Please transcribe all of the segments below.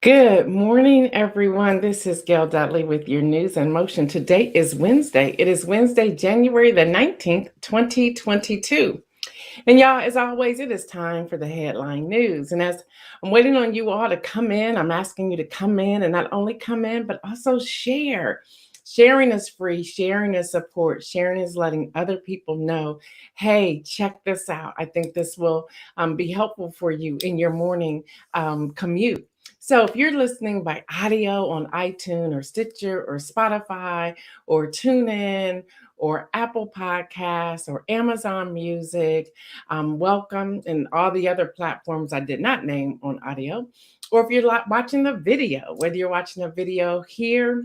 Good morning, everyone. This is Gail Dudley with your news in motion. Today is Wednesday. It is Wednesday, January the 19th, 2022. And y'all, as always, it is time for the headline news. And as I'm waiting on you all to come in, I'm asking you to come in and not only come in, but also share. Sharing is free, sharing is support, sharing is letting other people know, hey, check this out. I think this will be helpful for you in your morning commute. So if you're listening by audio on iTunes or Stitcher or Spotify or TuneIn or Apple Podcasts or Amazon Music, welcome, and all the other platforms I did not name on audio. Or if you're watching the video, whether you're watching a video here,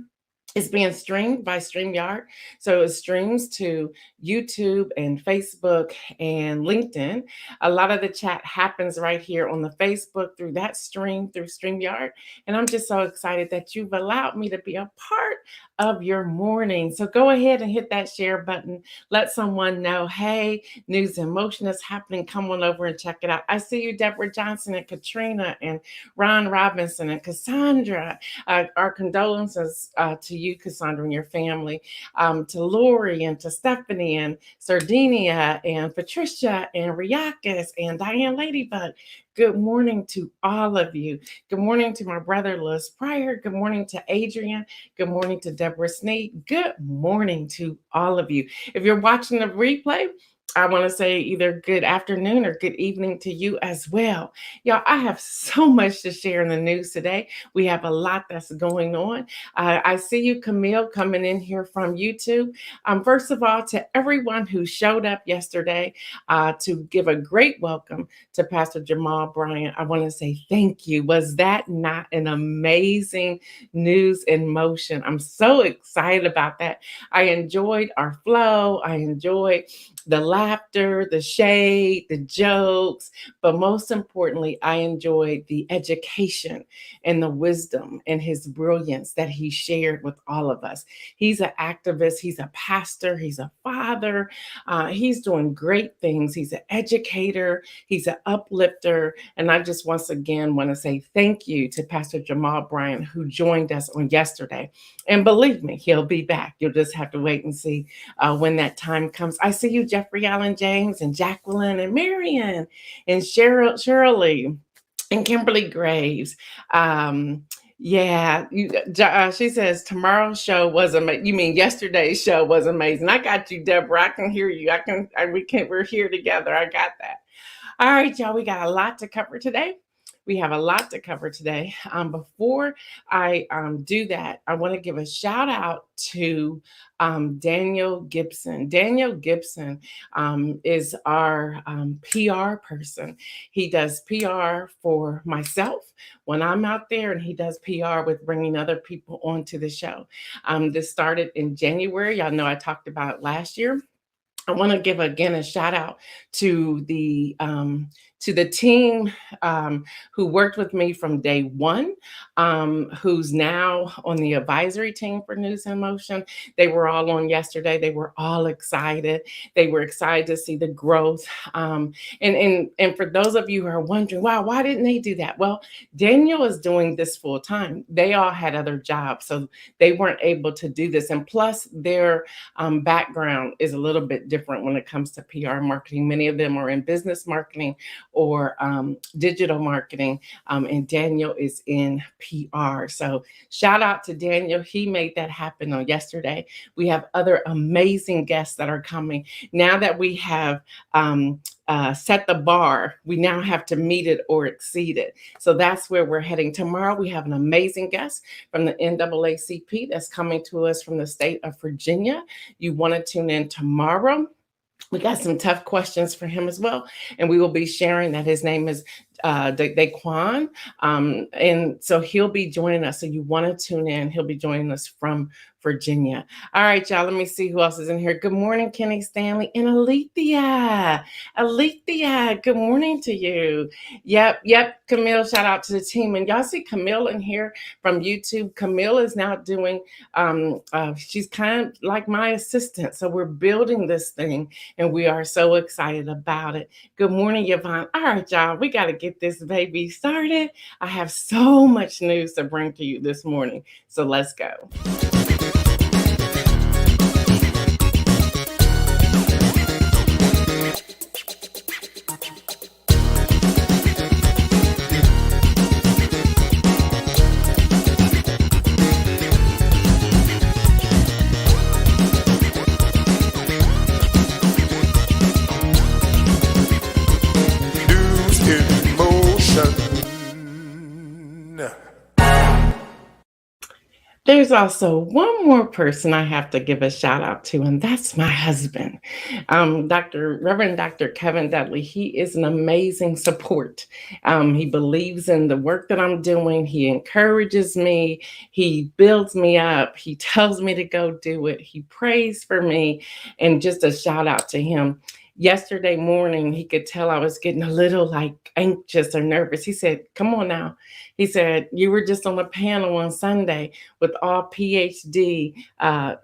it's being streamed by StreamYard. So it streams to YouTube and Facebook and LinkedIn. A lot of the chat happens right here on the Facebook through that stream, through StreamYard. And I'm just so excited that you've allowed me to be a part of your morning. So go ahead and hit that share button. Let someone know, hey, News in Motion is happening. Come on over and check it out. I see you, Deborah Johnson and Katrina and Ron Robinson and Cassandra. Our condolences to you, Cassandra, and your family, to Lori and to Stephanie and Sardinia and Patricia and Riakis and Diane Ladybug. Good morning to all of you. Good morning to my brother, Liz Pryor. Good morning to Adrian. Good morning to Deborah Sneed. Good morning to all of you. If you're watching the replay, I want to say either good afternoon or good evening to you as well. Y'all, I have so much to share in the news today. We have a lot that's going on. I see you, Camille, coming in here from YouTube. First of all, to everyone who showed up yesterday to give a great welcome to Pastor Jamal Bryant, I want to say thank you. Was that not an amazing news in motion? I'm so excited about that. I enjoyed our flow. I enjoyed the laughter, the shade, the jokes, but most importantly, I enjoyed the education and the wisdom and his brilliance that he shared with all of us. He's an activist, he's a pastor, he's a father, he's doing great things. He's an educator, he's an uplifter, and I just once again want to say thank you to Pastor Jamal Bryant, who joined us on yesterday. And believe me, he'll be back. You'll just have to wait and see when that time comes. I see you, Jeffrey Allen James and Jacqueline and Marion and Shirley and Kimberly Graves. She says tomorrow's show was amazing. You mean yesterday's show was amazing? I got you, Deborah. I can hear you. We're here together. I got that. All right, y'all. We got a lot to cover today. We have a lot to cover today. Before I do that, I want to give a shout out to Daniel Gibson. Daniel Gibson is our PR person. He does PR for myself when I'm out there, and he does PR with bringing other people onto the show. This started in January. Y'all know I talked about it last year. I want to give again a shout out to the team who worked with me from day one, who's now on the advisory team for News in Motion. They were all on yesterday. They were all excited. They were excited to see the growth. And for those of you who are wondering, wow, why didn't they do that? Well, Daniel is doing this full time. They all had other jobs, so they weren't able to do this. And plus, their background is a little bit different when it comes to PR marketing. Many of them are in business marketing or digital marketing, and Daniel is in PR. So shout out to Daniel. He made that happen on yesterday. We have other amazing guests that are coming. Now that we have set the bar, we now have to meet it or exceed it. So that's where we're heading. Tomorrow, we have an amazing guest from the NAACP that's coming to us from the state of Virginia. You want to tune in tomorrow. We got some tough questions for him as well, and we will be sharing that. His name is Daquan, and so he'll be joining us. So you want to tune in. He'll be joining us from Virginia. All right, y'all, let me see who else is in here. Good morning, Kenny Stanley and Alethea. Alethea, good morning to you. Yep, Camille, shout out to the team. And y'all see Camille in here from YouTube. Camille is now doing, she's kind of like my assistant. So we're building this thing, and we are so excited about it. Good morning, Yvonne. All right, y'all, we got to get get this baby started. I have so much news to bring to you this morning. So let's go. There's also one more person I have to give a shout out to, and that's my husband, Reverend Dr. Kevin Dudley. He is an amazing support. He believes in the work that I'm doing. He encourages me. He builds me up. He tells me to go do it. He prays for me, and just a shout out to him. Yesterday morning, he could tell I was getting a little anxious or nervous. He said, "Come on now." He said, "You were just on a panel on Sunday with all PhD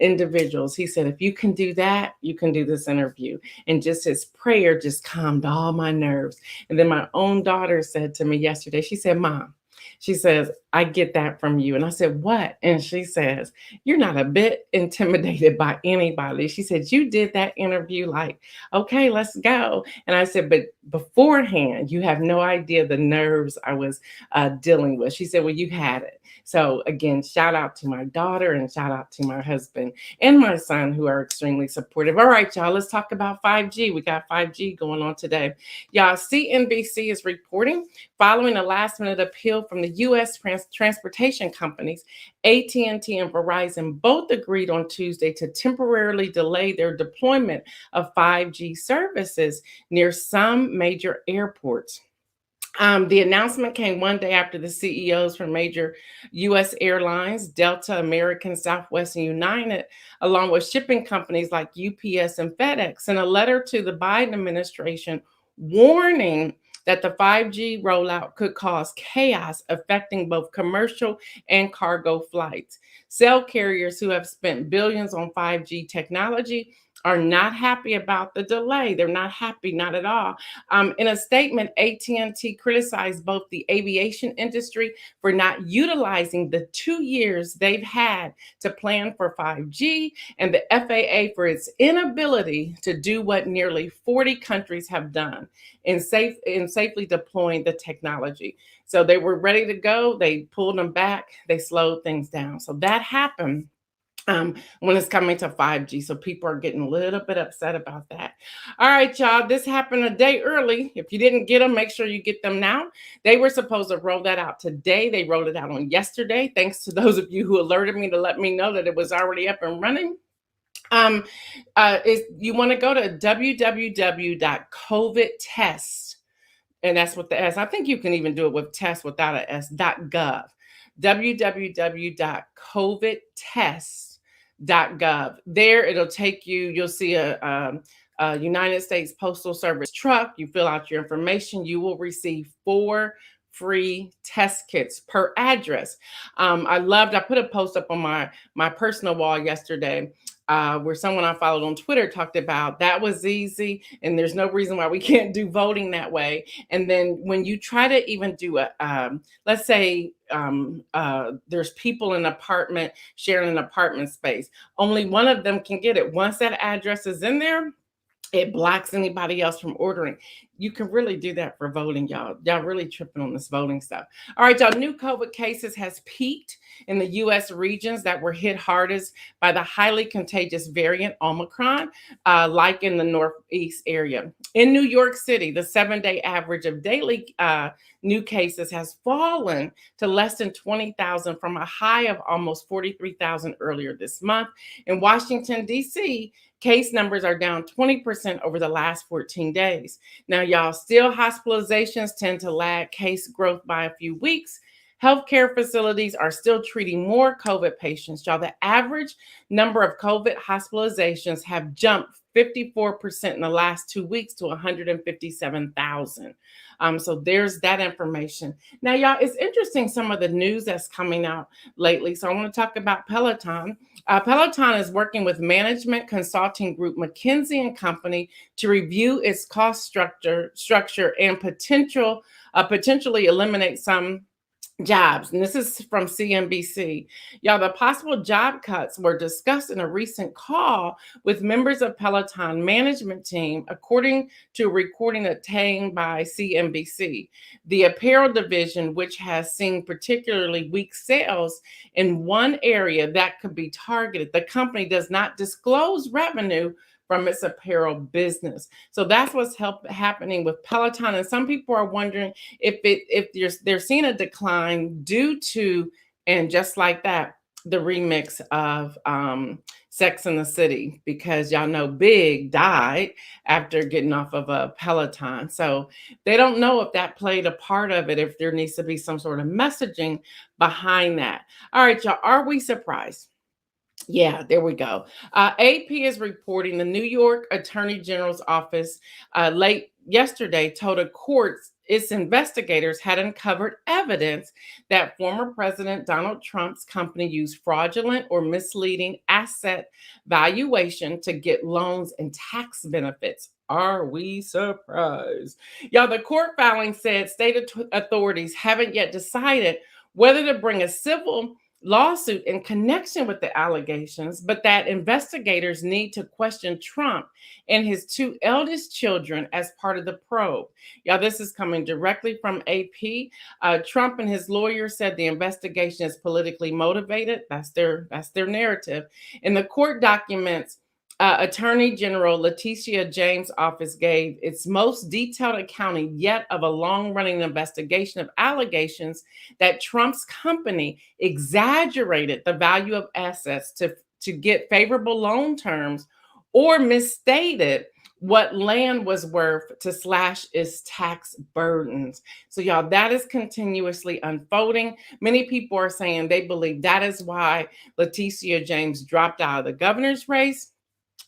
individuals." He said, "If you can do that, you can do this interview." And just his prayer just calmed all my nerves. And then my own daughter said to me yesterday, she said, "Mom," she says, "I get that from you." And I said, "What?" And she says, "You're not a bit intimidated by anybody." She said, "You did that interview like, okay, let's go." And I said, "But beforehand, you have no idea the nerves I was dealing with." She said, "Well, you had it." So again, shout out to my daughter and shout out to my husband and my son, who are extremely supportive. All right, y'all, let's talk about 5G. We got 5G going on today. Y'all, CNBC is reporting following a last-minute appeal from the U.S. transportation companies, AT&T and Verizon both agreed on Tuesday to temporarily delay their deployment of 5G services near some major airports. The announcement came one day after the CEOs from major U.S. airlines, Delta, American, Southwest, and United, along with shipping companies like UPS and FedEx, in a letter to the Biden administration warning that the 5G rollout could cause chaos affecting both commercial and cargo flights. Cell carriers who have spent billions on 5G technology are not happy about the delay. They're not happy, not at all. In a statement, AT&T criticized both the aviation industry for not utilizing the 2 years they've had to plan for 5G, and the FAA for its inability to do what nearly 40 countries have done in safely deploying the technology. So they were ready to go. They pulled them back. They slowed things down. So that happened. When it's coming to 5G. So people are getting a little bit upset about that. All right, y'all, this happened a day early. If you didn't get them, make sure you get them now. They were supposed to roll that out today. They rolled it out on yesterday. Thanks to those of you who alerted me to let me know that it was already up and running. You want to go to www.covidtest, and that's with the S. I think you can even do it with test without an S.gov. www.covidtest.gov. There, it'll take you. You'll see a United States Postal Service truck. You fill out your information. You will receive 4 free test kits per address. I put a post up on my personal wall yesterday where someone I followed on Twitter talked about that was easy, and there's no reason why we can't do voting that way. And then when you try to even do let's say there's people in an apartment sharing an apartment space, only one of them can get it. Once that address is in there, it blocks anybody else from ordering. You can really do that for voting, y'all. Y'all really tripping on this voting stuff. All right, y'all, new COVID cases has peaked in the U.S. regions that were hit hardest by the highly contagious variant Omicron, like in the Northeast area. In New York City, the 7-day average of daily new cases has fallen to less than 20,000 from a high of almost 43,000 earlier this month. In Washington, D.C., case numbers are down 20% over the last 14 days. Now, y'all, still hospitalizations tend to lag case growth by a few weeks. Healthcare facilities are still treating more COVID patients, y'all. The average number of COVID hospitalizations have jumped 54% in the last 2 weeks to 157,000. So there's that information. Now, y'all, it's interesting some of the news that's coming out lately. So I want to talk about Peloton. Peloton is working with management consulting group McKinsey and Company to review its cost structure and potentially eliminate some jobs. And this is from CNBC. Y'all, the possible job cuts were discussed in a recent call with members of Peloton management team, according to a recording obtained by CNBC. The apparel division, which has seen particularly weak sales in one area that could be targeted, the company does not disclose revenue from its apparel business. So that's what's happening with Peloton. And some people are wondering if they're seeing a decline due to, and just like that, the remix of Sex and the City, because y'all know Big died after getting off of a Peloton. So they don't know if that played a part of it, if there needs to be some sort of messaging behind that. All right, y'all, are we surprised? Yeah, there we go. AP is reporting the New York Attorney General's office late yesterday told a court its investigators had uncovered evidence that former President Donald Trump's company used fraudulent or misleading asset valuation to get loans and tax benefits. Are we surprised? Y'all, the court filing said state authorities haven't yet decided whether to bring a civil lawsuit in connection with the allegations, but that investigators need to question Trump and his two eldest children as part of the probe. Y'all, this is coming directly from AP. Trump and his lawyer said the investigation is politically motivated. That's their narrative. In the court documents, Attorney General Letitia James' office gave its most detailed accounting yet of a long-running investigation of allegations that Trump's company exaggerated the value of assets to get favorable loan terms or misstated what land was worth to slash its tax burdens. So y'all, that is continuously unfolding. Many people are saying they believe that is why Letitia James dropped out of the governor's race,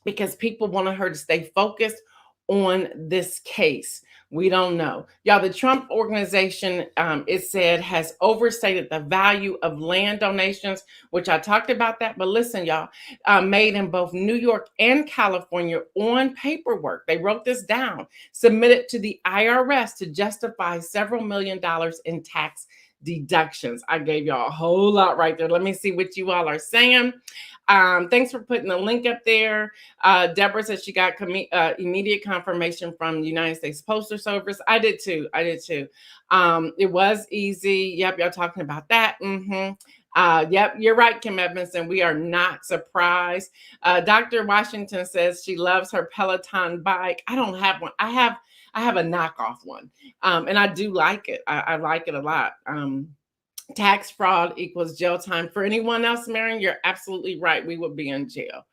because people wanted her to stay focused on this case. We don't know. Y'all, the Trump organization, it said, has overstated the value of land donations, which I talked about that. But listen, y'all, made in both New York and California on paperwork. They wrote this down, submitted to the IRS to justify several $1 million in tax deductions. I gave y'all a whole lot right there. Let me see what you all are saying. Thanks for putting the link up there. Deborah said she got immediate confirmation from the United States Postal Service. I did too. It was easy. Yep, y'all talking about that. Yep, you're right, Kim Edmondson. We are not surprised. Dr. Washington says she loves her Peloton bike. I don't have one. I have a knockoff one, and I do like it. I like it a lot. Tax fraud equals jail time. For anyone else, Marion, you're absolutely right. We would be in jail.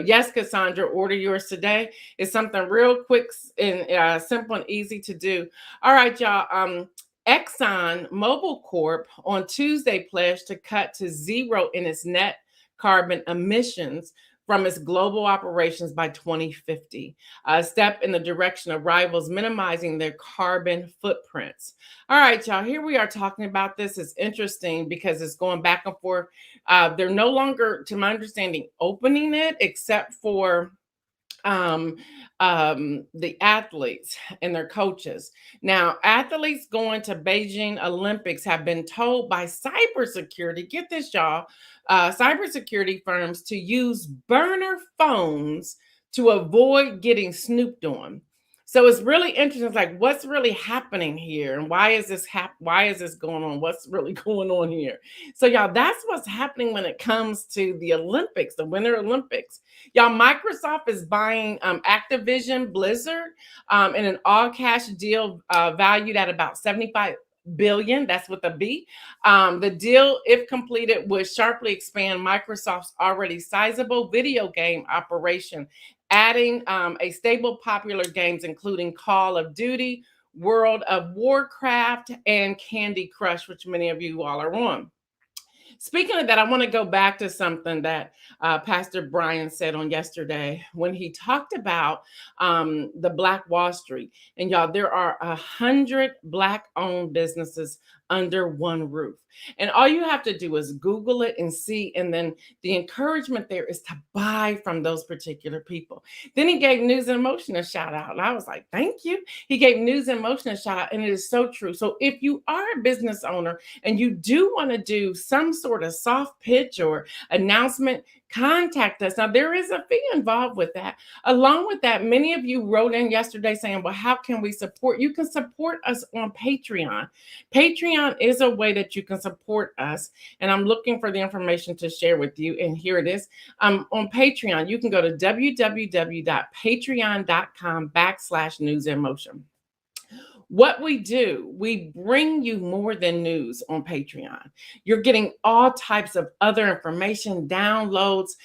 Yes, Cassandra, order yours today. It's something real quick and simple and easy to do. All right, y'all. Exxon Mobil Corp on Tuesday pledged to cut to zero in its net carbon emissions from its global operations by 2050, a step in the direction of rivals minimizing their carbon footprints. All right, y'all, here we are talking about this. It's interesting because it's going back and forth. They're no longer, to my understanding, opening it except for the athletes and their coaches. Now, athletes going to Beijing Olympics have been told by cybersecurity, get this, y'all, cybersecurity firms to use burner phones to avoid getting snooped on. So it's really interesting. It's like, what's really happening here? And why is this going on? What's really going on here? So y'all, that's what's happening when it comes to the Olympics, the Winter Olympics. Y'all, Microsoft is buying Activision Blizzard in an all-cash deal valued at about $75 billion. That's with a B. The deal, if completed, would sharply expand Microsoft's already sizable video game operation, adding a stable popular games including Call of Duty, World of Warcraft and Candy Crush, which many of you all are on. Speaking of that, I want to go back to something that Pastor Brian said on yesterday when he talked about the Black Wall Street. And y'all, there are 100 Black-owned businesses under one roof. And all you have to do is Google it and see. And then the encouragement there is to buy from those particular people. Then he gave News and Motion a shout out. And I was like, thank you. He gave News and Motion a shout out. And it is so true. So if you are a business owner and you do want to do some sort of soft pitch or announcement, contact us. Now, there is a fee involved with that. Along with that, many of you wrote in yesterday saying, well, how can we support? You can support us on Patreon. Patreon is a way that you can support us. And I'm looking for the information to share with you. And here it is. On Patreon, you can go to www.patreon.com/News in Motion. What we do, we bring you more than news on Patreon. You're getting all types of other information, downloads,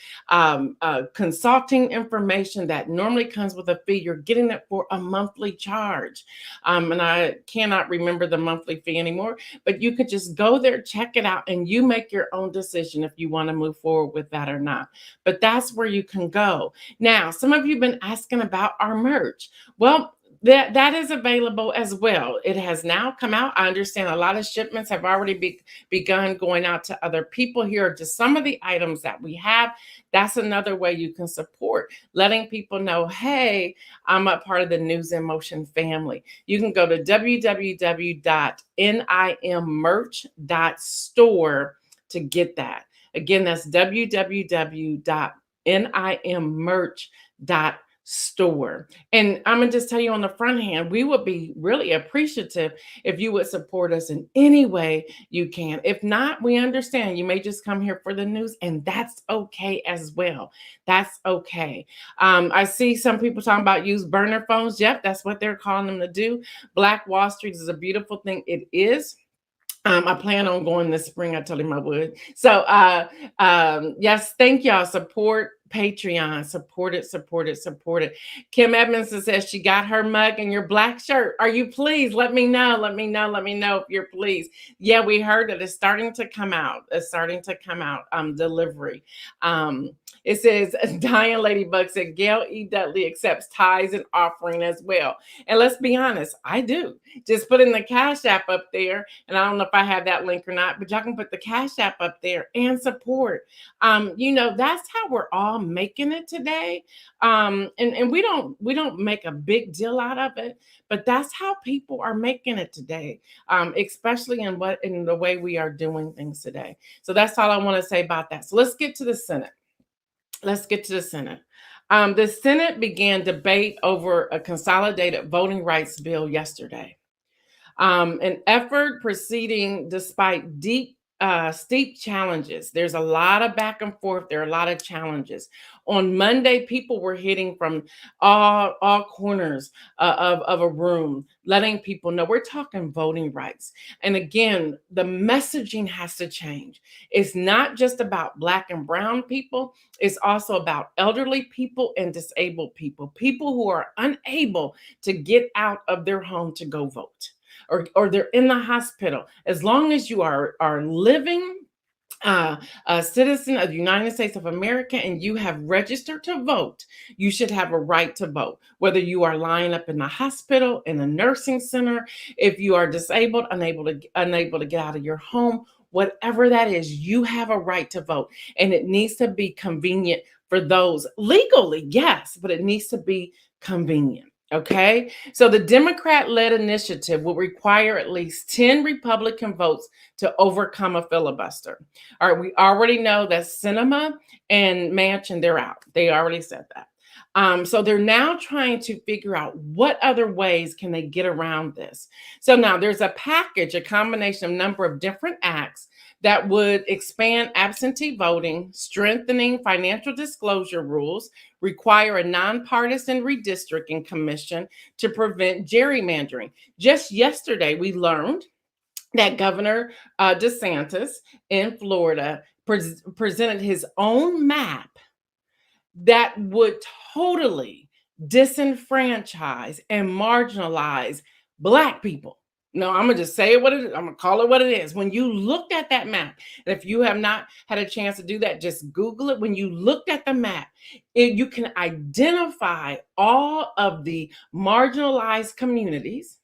consulting information that normally comes with a fee. You're getting it for a monthly charge. And I cannot remember the monthly fee anymore, but you could just go there, check it out, and you make your own decision if you want to move forward with that or not. But that's where you can go. Now, some of you have been asking about our merch. Well, that is available as well. It has now come out. I understand a lot of shipments have already begun going out to other people. Here are just some of the items that we have. That's another way you can support, letting people know, hey, I'm a part of the News in Motion family. You can go to www.nimmerch.store to get that. Again, that's www.nimmerch.store. And I'm gonna just tell you on the front hand, we would be really appreciative if you would support us in any way you can. If not, we understand you may just come here for the news, and that's okay as well. That's okay. I see some people talking about use burner phones. Yep, that's what they're calling them to do. Black Wall Street is a beautiful thing. It is. I plan on going this spring. I told him I would. So yes, thank y'all. Support Patreon. Support it, support it, support it. Kim Edmondson says she got her mug and your black shirt. Are you pleased? Let me know. Let me know. Let me know if you're pleased. Yeah, we heard that it's starting to come out. It's starting to come out. Delivery. It says, Diane Ladybug said, Gail E. Dudley accepts tithes and offering as well. And let's be honest, I do. Just put in the Cash App up there. And I don't know if I have that link or not, but y'all can put the Cash App up there and support. That's how we're all making it today. And we don't make a big deal out of it, but that's how people are making it today, especially in the way we are doing things today. So that's all I want to say about that. So let's get to the Senate. Let's get to the Senate. The Senate began debate over a consolidated voting rights bill yesterday. An effort proceeding despite steep challenges. There's a lot of back and forth. There are a lot of challenges. On Monday, people were hitting from all corners of a room, letting people know we're talking voting rights. And again, the messaging has to change. It's not just about Black and brown people. It's also about elderly people and disabled people, people who are unable to get out of their home to go vote. Or they're in the hospital. As long as you are living a citizen of the United States of America and you have registered to vote, you should have a right to vote. Whether you are lying up in the hospital, in a nursing center, if you are disabled, unable to get out of your home, whatever that is, you have a right to vote. And it needs to be convenient for those legally, yes, but it needs to be convenient. Okay, so the Democrat-led initiative will require at least 10 Republican votes to overcome a filibuster. All right, we already know that Sinema and Manchin, they're out. They already said that. So they're now trying to figure out what other ways can they get around this. So now there's a package, a combination of a number of different acts that would expand absentee voting, strengthening financial disclosure rules, require a nonpartisan redistricting commission to prevent gerrymandering. Just yesterday, we learned that Governor DeSantis in Florida presented his own map that would totally disenfranchise and marginalize Black people. No, I'm gonna just say what it is. I'm gonna call it what it is. When you looked at that map, and if you have not had a chance to do that, just Google it. When you looked at the map, you can identify all of the marginalized communities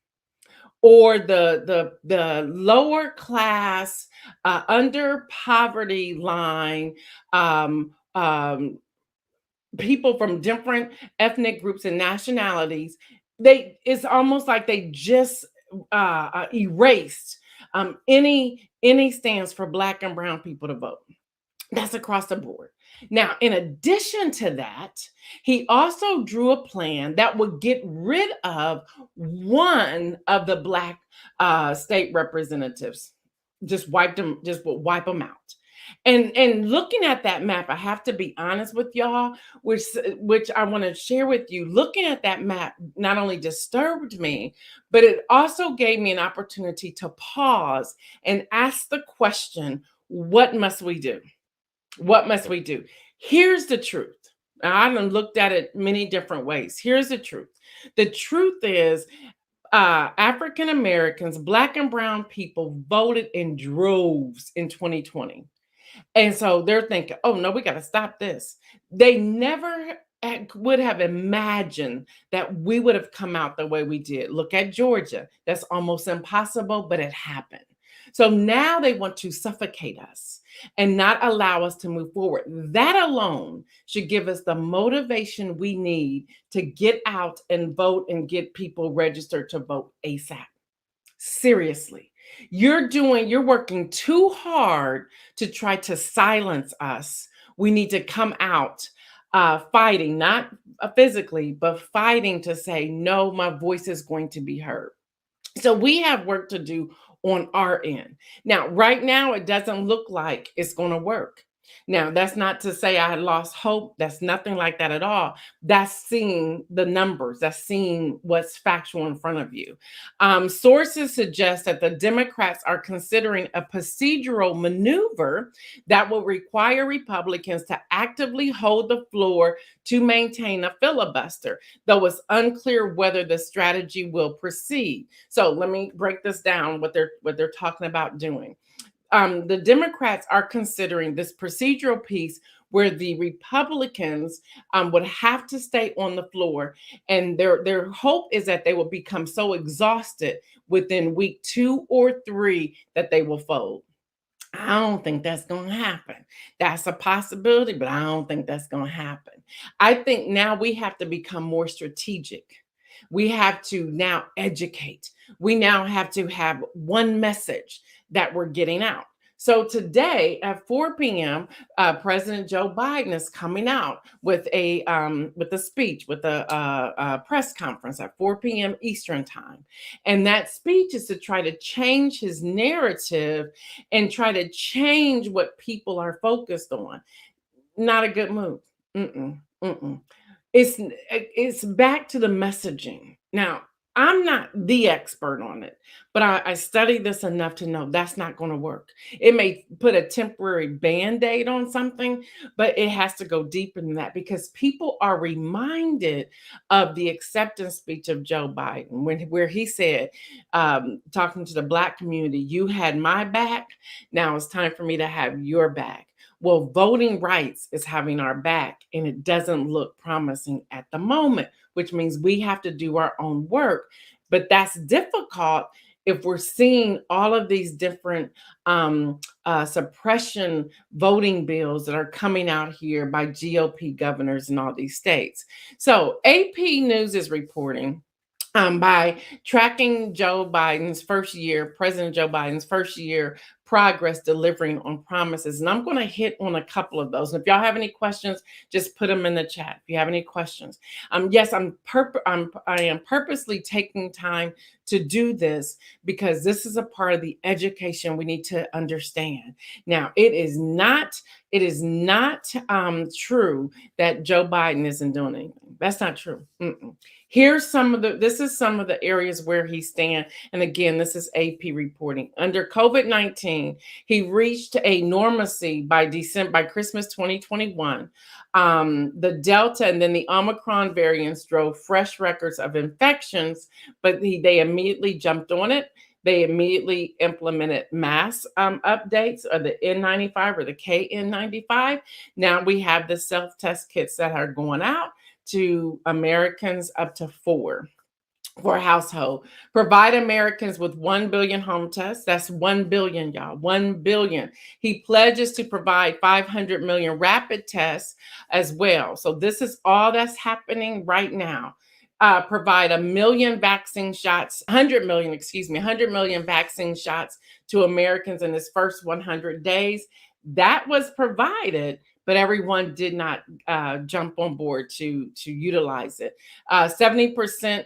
or the lower class, under poverty line, um, um, people from different ethnic groups and nationalities. It's almost like they just erased any stands for Black and brown people to vote. That's across the board. Now, in addition to that, he also drew a plan that would get rid of one of the Black state representatives. Just wipe them out. And looking at that map, I have to be honest with y'all, which I want to share with you. Looking at that map not only disturbed me, but it also gave me an opportunity to pause and ask the question, what must we do? What must we do? Here's the truth. Now, I've looked at it many different ways. Here's the truth. The truth is, African Americans, Black and brown people voted in droves in 2020. And so they're thinking, oh no, we got to stop this. They never would have imagined that we would have come out the way we did. Look at Georgia. That's almost impossible, but it happened. So now they want to suffocate us and not allow us to move forward. That alone should give us the motivation we need to get out and vote and get people registered to vote ASAP. Seriously. You're working too hard to try to silence us. We need to come out fighting, not physically, but fighting to say, no, my voice is going to be heard. So we have work to do on our end. Now, right now, it doesn't look like it's going to work. Now, that's not to say I lost hope. That's nothing like that at all. That's seeing the numbers. That's seeing what's factual in front of you. Sources suggest that the Democrats are considering a procedural maneuver that will require Republicans to actively hold the floor to maintain a filibuster, though it's unclear whether the strategy will proceed. So let me break this down, what they're talking about doing. The Democrats are considering this procedural piece where the Republicans would have to stay on the floor, and their hope is that they will become so exhausted within week 2 or 3 that they will fold. I don't think that's going to happen. That's a possibility, but I don't think that's going to happen. I think now we have to become more strategic. We have to now educate. We now have to have one message that we're getting out. So today at 4 p.m., President Joe Biden is coming out with a speech, with a press conference at 4 p.m. Eastern time. And that speech is to try to change his narrative and try to change what people are focused on. Not a good move. It's back to the messaging. Now, I'm not the expert on it, but I studied this enough to know that's not going to work. It may put a temporary band-aid on something, but it has to go deeper than that, because people are reminded of the acceptance speech of Joe Biden, where he said, talking to the Black community, you had my back, now it's time for me to have your back. Well, voting rights is having our back, and it doesn't look promising at the moment, which means we have to do our own work. But that's difficult if we're seeing all of these different suppression voting bills that are coming out here by GOP governors in all these states. So AP News is reporting, by tracking President Joe Biden's first year progress delivering on promises. And I'm going to hit on a couple of those. And if y'all have any questions, just put them in the chat. If you have any questions. Yes, I am purposely taking time to do this because this is a part of the education we need to understand. Now, it is not true that Joe Biden isn't doing anything. That's not true. This is some of the areas where he stands. And again, this is AP reporting. Under COVID-19, COVID-19. He reached a normalcy by Christmas 2021. The Delta and then the Omicron variants drove fresh records of infections, but they immediately jumped on it. They immediately implemented mask updates of the N95 or the KN95. Now we have the self-test kits that are going out to Americans up to 4 for a household. Provide Americans with 1 billion home tests. That's 1 billion, y'all. 1 billion. He pledges to provide 500 million rapid tests as well. So this is all that's happening right now. Provide 1 million vaccine shots, 100 million, 100 million vaccine shots to Americans in this first 100 days. That was provided, but everyone did not jump on board to utilize it. 70%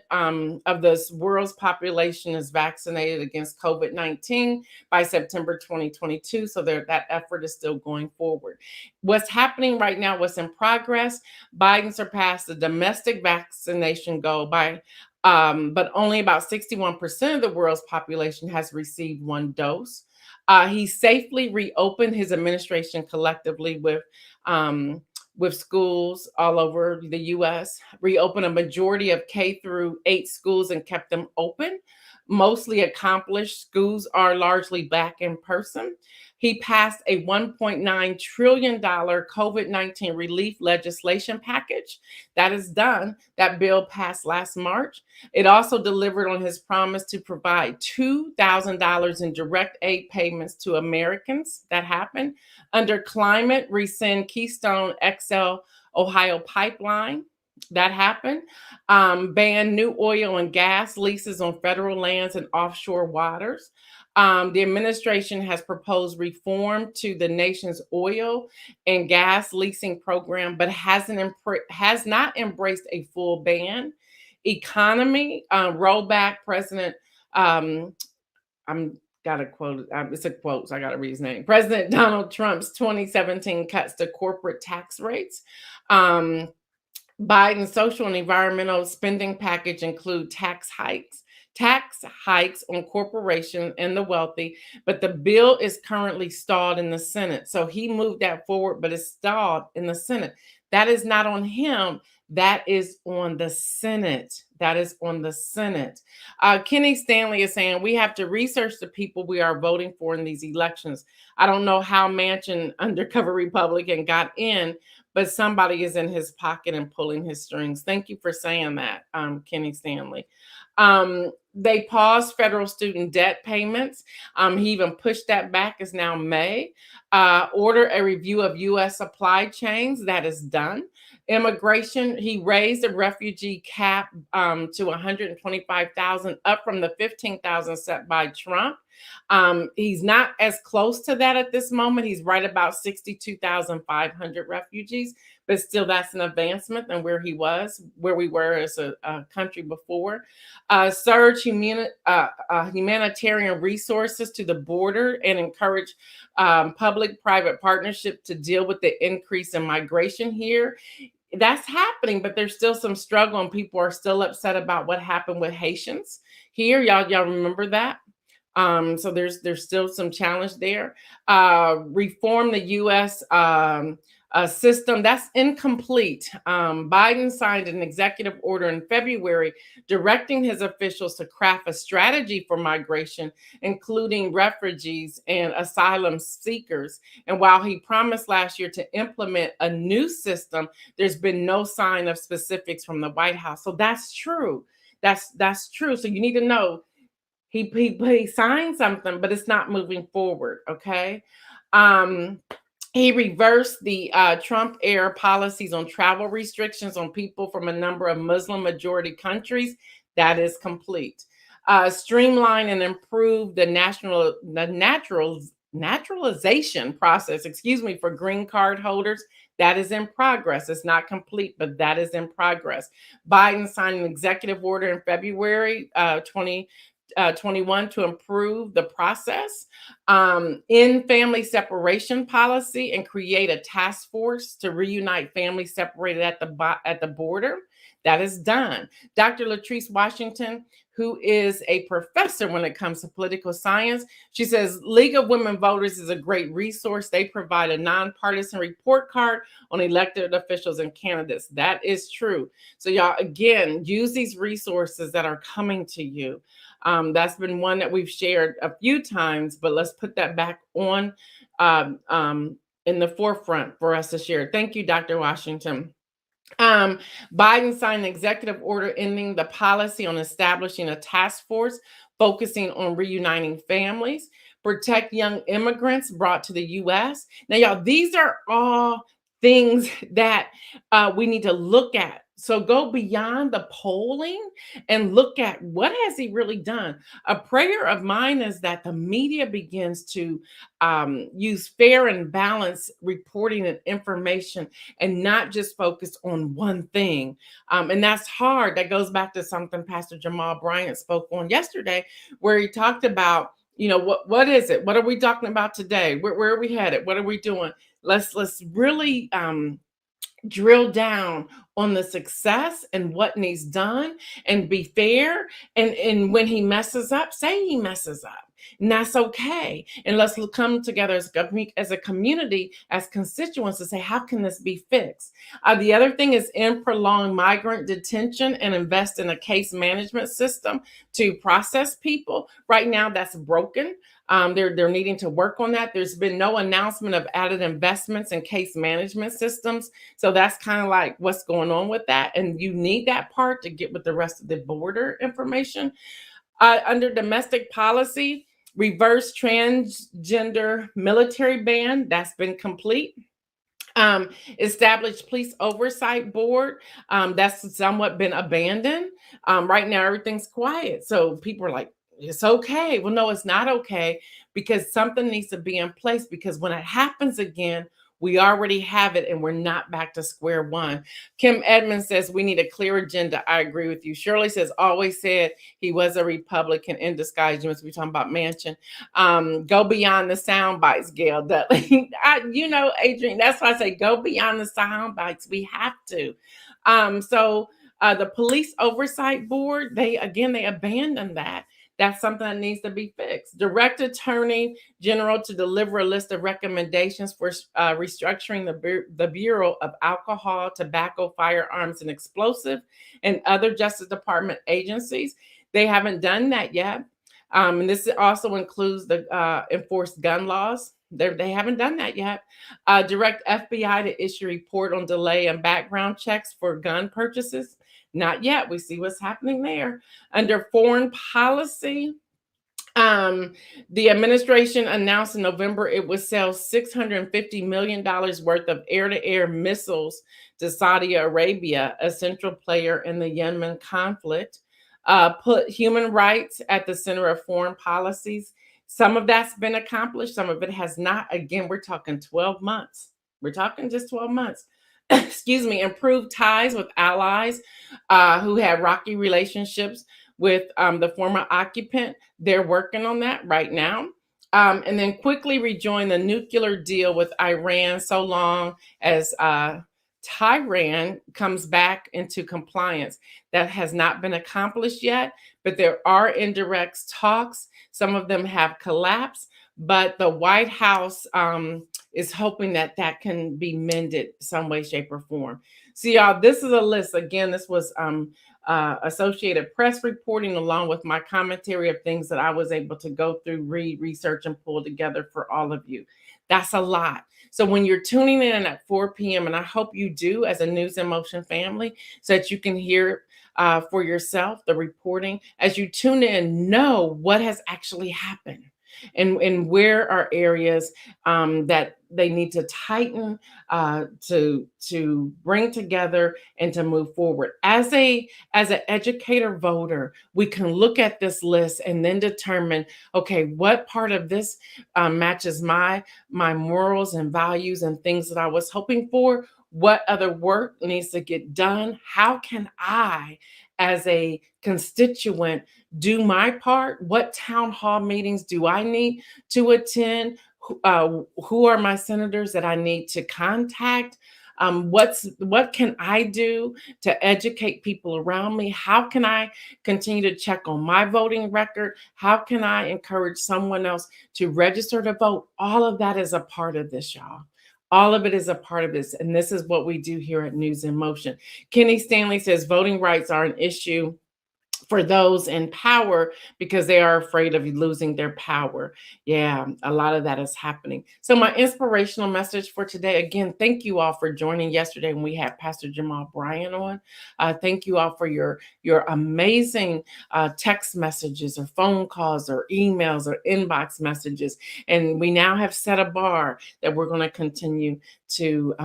of the world's population is vaccinated against COVID-19 by September 2022. So that effort is still going forward. What's happening right now, what's in progress, Biden surpassed the domestic vaccination goal but only about 61% of the world's population has received 1 dose. He safely reopened his administration collectively with schools all over the U.S., reopened a majority of K-8 schools and kept them open. Mostly accomplished. Schools are largely back in person. He passed a $1.9 trillion COVID-19 relief legislation package. That is done. That bill passed last March. It also delivered on his promise to provide $2,000 in direct aid payments to Americans. That happened. Under climate, rescind Keystone XL Ohio pipeline. That happened. Ban new oil and gas leases on federal lands and offshore waters. The administration has proposed reform to the nation's oil and gas leasing program, but has not embraced a full ban. Economy, rollback President, I'm got a quote, it's a quote, so I got to read his name. President Donald Trump's 2017 cuts to corporate tax rates. Biden's social and environmental spending package include tax hikes on corporations and the wealthy, but the bill is currently stalled in the Senate. So he moved that forward, but it's stalled in the Senate. That is not on him. That is on the Senate. That is on the Senate. Kenny Stanley is saying we have to research the people we are voting for in these elections. I don't know how Manchin, undercover Republican, got in, but somebody is in his pocket and pulling his strings. Thank you for saying that, Kenny Stanley. They paused federal student debt payments. He even pushed that back. It's now May. Order a review of U.S. supply chains. That is done. Immigration, he raised the refugee cap to 125,000, up from the 15,000 set by Trump. He's not as close to that at this moment. He's right about 62,500 refugees, but still that's an advancement than where we were as a country before. Surge humanitarian resources to the border and encourage public-private partnership to deal with the increase in migration here. That's happening, but there's still some struggle and people are still upset about what happened with Haitians here. Y'all remember that? So there's still some challenge there. Reform the U.S. System, that's incomplete. Biden signed an executive order in February directing his officials to craft a strategy for migration, including refugees and asylum seekers. And while he promised last year to implement a new system, there's been no sign of specifics from the White House. So that's true. That's true. So you need to know he signed something, but it's not moving forward. Okay. He reversed the Trump-era policies on travel restrictions on people from a number of Muslim-majority countries. That is complete. Streamline and improve the naturalization process, for green card holders. That is in progress. It's not complete, but that is in progress. Biden signed an executive order in February 2021 to improve the process, in family separation policy, and create a task force to reunite families separated at the border. That is done. Dr. Latrice Washington, who is a professor when it comes to political science, she says League of Women Voters is a great resource. They provide a nonpartisan report card on elected officials and candidates. That is true. So y'all, again, use these resources that are coming to you. That's been one that we've shared a few times, but let's put that back on in the forefront for us to share. Thank you, Dr. Washington. Biden signed an executive order ending the policy on establishing a task force focusing on reuniting families, protect young immigrants brought to the U.S. Now, y'all, these are all things that we need to look at. So go beyond the polling and look at what has he really done. A prayer of mine is that the media begins to use fair and balanced reporting and information and not just focus on one thing. And that's hard. That goes back to something Pastor Jamal Bryant spoke on yesterday, where he talked about, what is it? What are we talking about today? Where are we headed? What are we doing? Let's really drill down on the success and what needs done and be fair. And when he messes up, say he messes up. And that's okay. And let's come together as a community, as constituents, to say, how can this be fixed? The other thing is end prolonged migrant detention and invest in a case management system to process people. Right now, that's broken. They're needing to work on that. There's been no announcement of added investments in case management systems. So that's kind of like what's going on with that. And you need that part to get with the rest of the border information. Under domestic policy, reverse transgender military ban, that's been complete. Established police oversight board, that's somewhat been abandoned. Right now, everything's quiet. So people are like, it's okay. Well, no, it's not okay, because something needs to be in place, because when it happens again, we already have it and we're not back to square one. Kim Edmonds says we need a clear agenda. I agree with you. Shirley says always said he was a Republican in disguise. You must be talking about Manchin. Go beyond the sound bites, Gail Dudley. Adrian, that's why I say go beyond the sound bites. We have to. The police oversight board, they abandoned that. That's something that needs to be fixed. Direct Attorney General to deliver a list of recommendations for restructuring the Bureau of Alcohol, Tobacco, Firearms, and Explosive, and other Justice Department agencies. They haven't done that yet. And this also includes the enforced gun laws. They haven't done that yet. Direct FBI to issue a report on delay and background checks for gun purchases. Not yet. We see what's happening there. Under foreign policy, the administration announced in November it would sell $650 million worth of air-to-air missiles to Saudi Arabia, a central player in the Yemen conflict. Put human rights at the center of foreign policies. Some of that's been accomplished. Some of it has not. Again, we're talking 12 months. We're talking just 12 months. Excuse me. Improved ties with allies who had rocky relationships with the former occupant. They're working on that right now. And then quickly rejoin the nuclear deal with Iran so long as Tehran comes back into compliance. That has not been accomplished yet, but there are indirect talks. Some of them have collapsed, but the White House is hoping that can be mended some way, shape, or form. So y'all, this is a list. Again, this was Associated Press reporting along with my commentary of things that I was able to go through, read, research, and pull together for all of you. That's a lot. So when you're tuning in at 4 p.m., and I hope you do as a News in Motion family, so that you can hear for yourself the reporting, as you tune in, know what has actually happened. And where are areas that they need to tighten, to bring together and to move forward. As an educator voter, we can look at this list and then determine, okay, what part of this matches my morals and values and things that I was hoping for? What other work needs to get done? How can I, as a constituent, do my part? What town hall meetings do I need to attend? Who are my senators that I need to contact? What can I do to educate people around me? How can I continue to check on my voting record? How can I encourage someone else to register to vote? All of that is a part of this, y'all. All of it is a part of this. And this is what we do here at News in Motion. Kenny Stanley says voting rights are an issue for those in power because they are afraid of losing their power. Yeah, a lot of that is happening. So my inspirational message for today, again, thank you all for joining yesterday when we had Pastor Jamal Bryan on. Thank you all for your amazing text messages or phone calls or emails or inbox messages. And we now have set a bar that we're going to continue to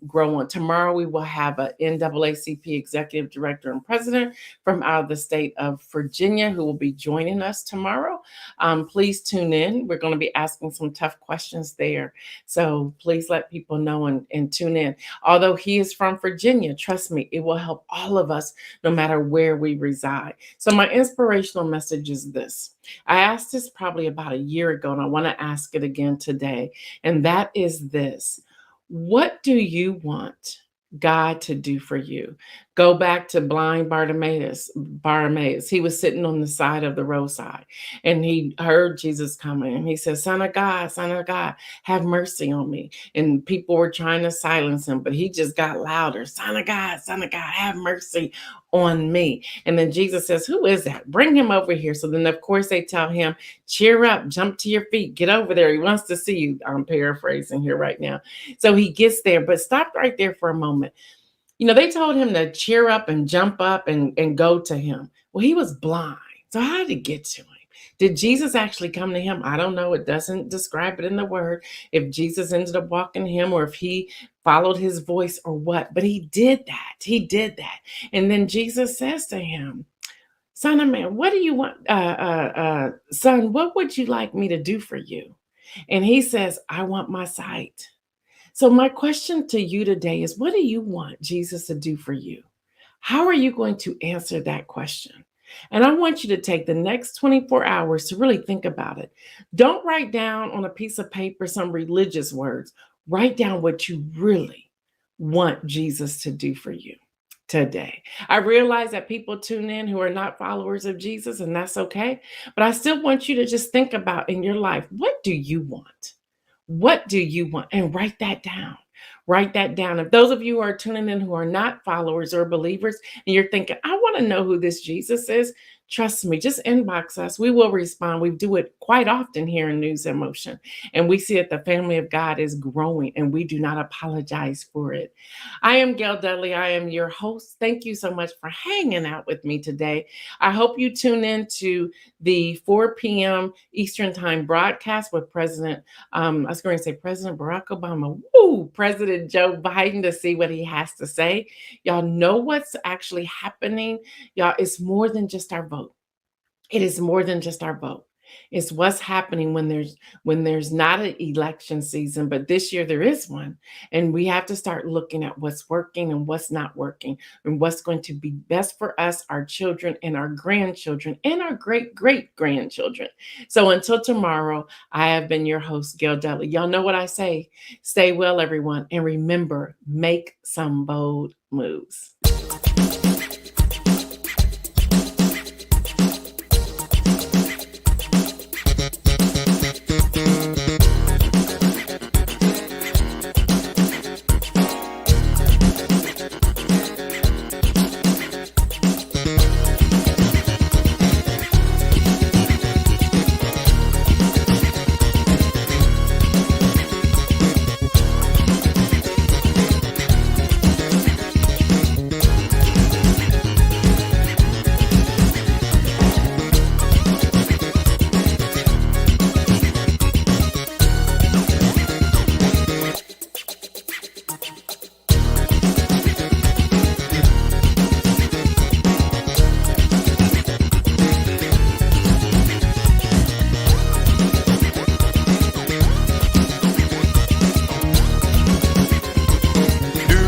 grow on. Tomorrow we will have an NAACP executive director and president from out of the state of Virginia who will be joining us tomorrow. Please tune in. We're going to be asking some tough questions there. So please let people know and tune in. Although he is from Virginia, trust me, it will help all of us no matter where we reside. So my inspirational message is this. I asked this probably about a year ago, and I want to ask it again today. And that is this. What do you want God to do for you? Go back to blind Bartimaeus. He was sitting on the side of the roadside and he heard Jesus coming and he said, Son of God, have mercy on me. And people were trying to silence him, but he just got louder. Son of God, have mercy on me. And then Jesus says, who is that? Bring him over here. So then, of course, they tell him, cheer up, jump to your feet, get over there. He wants to see you. I'm paraphrasing here right now. So he gets there, but stop right there for a moment. You know, they told him to cheer up and jump up and go to him. Well, he was blind. So how did he get to him? Did Jesus actually come to him? I don't know. It doesn't describe it in the word. If Jesus ended up walking to him or if he followed his voice or what. But he did that. He did that. And then Jesus says to him, Son of man, what do you want? Son, what would you like me to do for you? And he says, I want my sight. So my question to you today is, what do you want Jesus to do for you? How are you going to answer that question? And I want you to take the next 24 hours to really think about it. Don't write down on a piece of paper some religious words. Write down what you really want Jesus to do for you today. I realize that people tune in who are not followers of Jesus, and that's okay. But I still want you to just think about in your life, what do you want? What do you want? And write that down. Write that down. If those of you who are tuning in who are not followers or believers, and you're thinking, I want to know who this Jesus is, trust me, just inbox us. We will respond. We do it quite often here in News in Motion. And we see that the family of God is growing, and we do not apologize for it. I am Gail Dudley. I am your host. Thank you so much for hanging out with me today. I hope you tune in to the 4 p.m. Eastern Time broadcast with President Barack Obama, President Joe Biden, to see what he has to say. Y'all know what's actually happening. Y'all, it's more than just our vote. It is more than just our vote. It's what's happening when there's not an election season, but this year there is one. And we have to start looking at what's working and what's not working and what's going to be best for us, our children and our grandchildren and our great-great-grandchildren. So until tomorrow, I have been your host, Gail Dudley. Y'all know what I say. Stay well, everyone. And remember, make some bold moves.